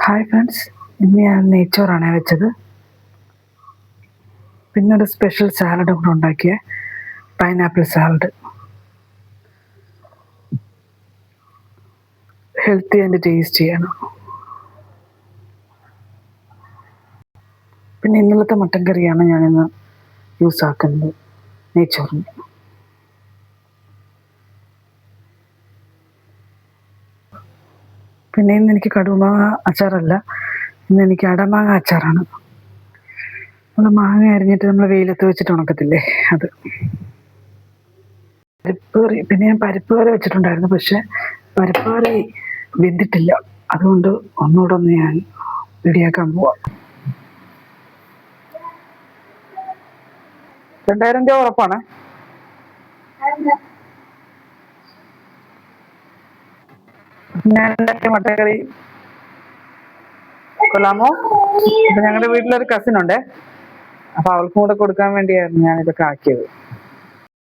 Hi friends, ഇന്ന് ഞാൻ നെയ്ച്ചോറാണ് വെച്ചത്. പിന്നെ ഒരു സ്പെഷ്യൽ സാലഡ് കൂടെ ഉണ്ടാക്കിയ പൈനാപ്പിൾ സാലഡ്. ഹെൽത്തി ആൻഡ് ടേസ്റ്റിയാണ്. പിന്നെ ഇന്നലത്തെ മട്ടൻ കറിയാണ് ഞാനിന്ന് യൂസ് ആക്കുന്നത് നെയ്ച്ചോറിന്. പിന്നെ ഇന്ന് എനിക്ക് കടുമാങ്ങ അച്ചാറല്ല, ഇന്ന് എനിക്ക് അടമാങ്ങ അച്ചാറാണ്. നമ്മൾ മാങ്ങ അരിഞ്ഞിട്ട് നമ്മൾ വെയിലത്ത് വെച്ചിട്ട് ഉണക്കത്തില്ലേ, അത്. പരിപ്പ് കറി, പിന്നെ ഞാൻ പരിപ്പ് കറി വെച്ചിട്ടുണ്ടായിരുന്നു. പക്ഷെ പരിപ്പ് കറി വെന്തിട്ടില്ല, അതുകൊണ്ട് ഒന്നുകൂടെ ഞാൻ റെഡിയാക്കാൻ പോവാം. 2000 രൂപ ഉറപ്പാണ്. ഞാൻ മട്ടൻ കറി കൊള്ളാമോ? അപ്പൊ ഞങ്ങളുടെ വീട്ടിലൊരു കസിൻ ഉണ്ട്, അപ്പൊ അവൾക്കും കൂടെ കൊടുക്കാൻ വേണ്ടിയായിരുന്നു ഞാനിതൊക്കെ ആക്കിയത്.